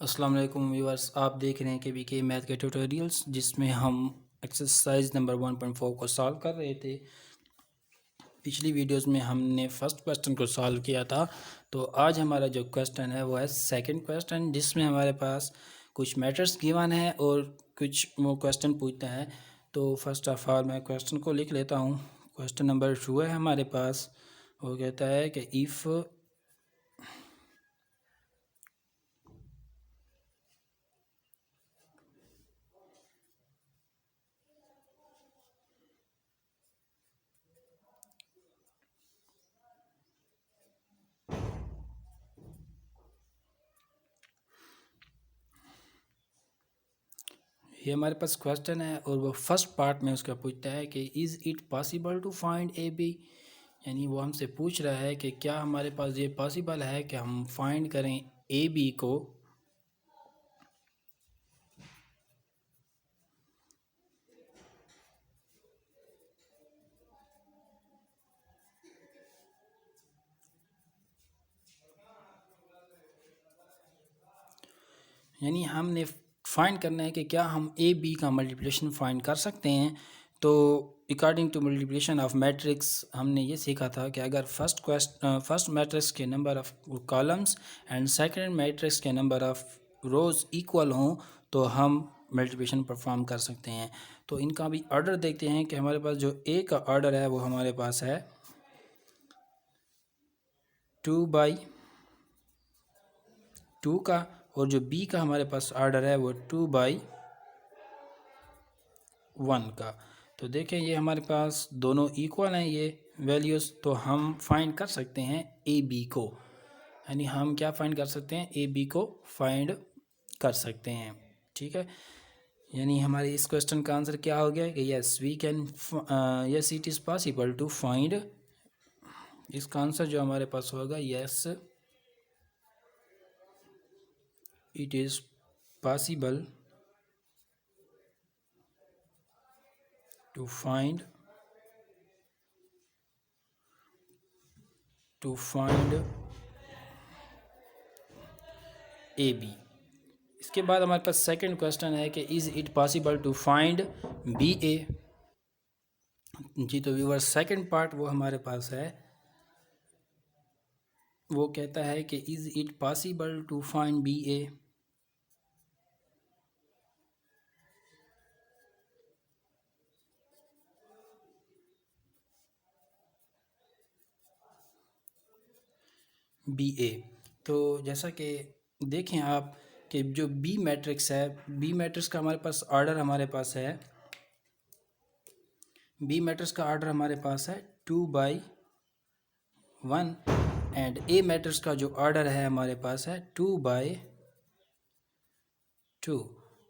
अस्सलाम वालेकुम व्यूअर्स, आप देख रहे हैं के मैथ के ट्यूटोरियल्स जिसमें हम एक्सरसाइज नंबर 1.4 को सॉल्व कर रहे थे। पिछली वीडियोस में हमने फर्स्ट क्वेश्चन को सॉल्व किया था। तो आज हमारा जो क्वेश्चन है वो है सेकंड क्वेश्चन, जिसमें हमारे पास कुछ मैटर्स गिवन है और कुछ वो क्वेश्चन पूछता है। तो फर्स्ट ऑफ ऑल मैं क्वेश्चन को लिख लेता हूँ। क्वेश्चन नंबर 2 है हमारे पास। वो कहता है कि इफ़ ये हमारे पास क्वेश्चन है और वो फर्स्ट पार्ट में उसका पूछता है कि is it possible to find A B. यानी वो हमसे पूछ रहा है कि क्या हमारे पास ये पॉसिबल है कि हम फाइंड करें ए बी को। यानी हमने फाइंड करना है कि क्या हम ए बी का मल्टीप्लिकेशन फाइंड कर सकते हैं। तो according to multiplication of matrix हमने ये सीखा था कि अगर फर्स्ट मैट्रिक्स के number of columns and second matrix के नंबर ऑफ रोज इक्वल हों तो हम मल्टीप्लिकेशन परफॉर्म कर सकते हैं। तो इनका भी ऑर्डर देखते हैं कि हमारे पास जो ए का ऑर्डर है वो हमारे पास है 2/2 का, और जो बी का हमारे पास ऑर्डर है वो 2/1 का। तो देखें ये हमारे पास दोनों इक्वल हैं ये वैल्यूज़, तो हम फाइंड कर सकते हैं ए बी को। यानी हम क्या फाइंड कर सकते हैं, ए बी को फाइंड कर सकते हैं। ठीक है, यानी हमारे इस क्वेश्चन का आंसर क्या हो गया कि yes we can, yes it is possible to find. इसका आंसर जो हमारे पास होगा yes it is possible to find A B. इसके बाद हमारे पास सेकंड क्वेश्चन है कि is it possible to find B A. जी तो व्यूअर सेकंड पार्ट वो हमारे पास है, वो कहता है कि is it possible to find B A. B A, तो जैसा कि देखें आप कि जो बी मैट्रिक्स है, बी मैट्रिक्स का हमारे पास ऑर्डर हमारे पास है, बी मैट्रिक्स का ऑर्डर हमारे पास है 2/1 एंड ए मैट्रिक्स का जो ऑर्डर है हमारे पास है 2/2।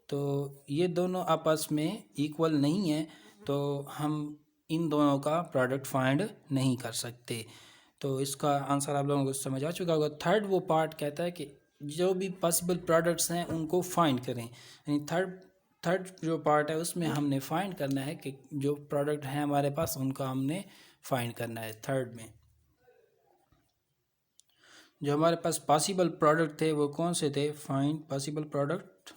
तो ये दोनों आपस में इक्वल नहीं है, तो हम इन दोनों का प्रोडक्ट फाइंड नहीं कर सकते। तो इसका आंसर आप लोगों को समझ आ चुका होगा। थर्ड वो पार्ट कहता है कि जो भी पॉसिबल प्रोडक्ट्स हैं उनको फाइंड करें। यानी थर्ड थर्ड जो पार्ट है उसमें हमने फाइंड करना है कि जो प्रोडक्ट हैं हमारे पास उनका हमने फाइंड करना है। थर्ड में जो हमारे पास पॉसिबल प्रोडक्ट थे वो कौन से थे, फाइंड पॉसिबल प्रोडक्ट।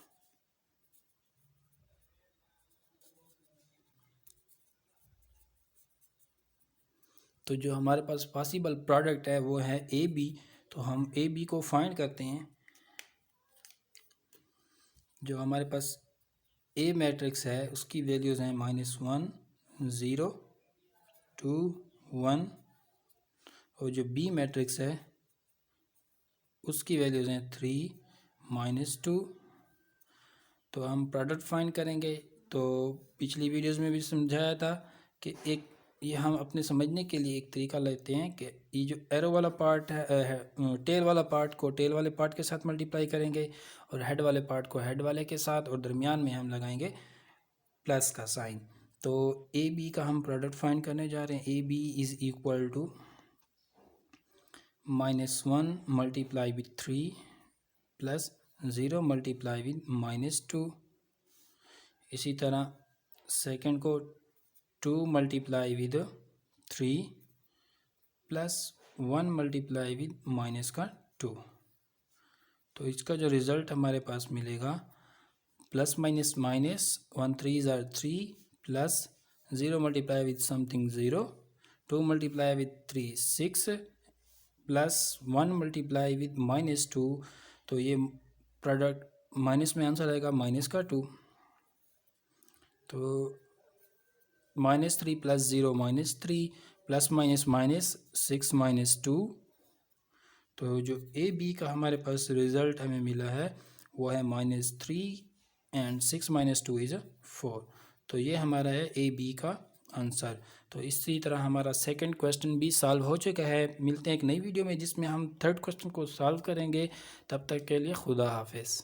तो जो हमारे पास पॉसिबल प्रोडक्ट है वो है ए बी। तो हम ए बी को फाइंड करते हैं। जो हमारे पास ए मैट्रिक्स है उसकी वैल्यूज़ हैं -1 0 2 1, और जो बी मैट्रिक्स है उसकी वैल्यूज़ हैं 3 -2। तो हम प्रोडक्ट फाइंड करेंगे। तो पिछली वीडियोस में भी समझाया था कि एक ये हम अपने समझने के लिए एक तरीका लेते हैं कि ये जो एरो वाला पार्ट है, टेल वाला पार्ट को टेल वाले पार्ट के साथ मल्टीप्लाई करेंगे और हेड वाले पार्ट को हेड वाले के साथ, और दरमियान में हम लगाएंगे प्लस का साइन। तो ए बी का हम प्रोडक्ट फाइंड करने जा रहे हैं। A B is equal to -1 multiply with 3 plus 0 multiply with -2। इसी तरह सेकंड को 2 multiply with 3 plus 1 multiply with -2। तो इसका जो रिज़ल्ट हमारे पास मिलेगा plus minus minus 1 3s are 3 plus 0 multiply with something 0 2 multiply with 3 6 plus 1 multiply with -2 तो ये प्रोडक्ट माइनस में आंसर आएगा -2 तो -3 प्लस 0 -3 प्लस माइनस माइनस 6 -2 तो जो ए बी का हमारे पास रिज़ल्ट हमें मिला है वो है -3 एंड 6 -2 इज़ 4। तो ये हमारा है ए बी का आंसर। तो इसी तरह हमारा सेकंड क्वेश्चन भी सॉल्व हो चुका है। मिलते हैं एक नई वीडियो में जिसमें हम थर्ड क्वेश्चन को सॉल्व करेंगे। तब तक के लिए खुदा हाफिज़।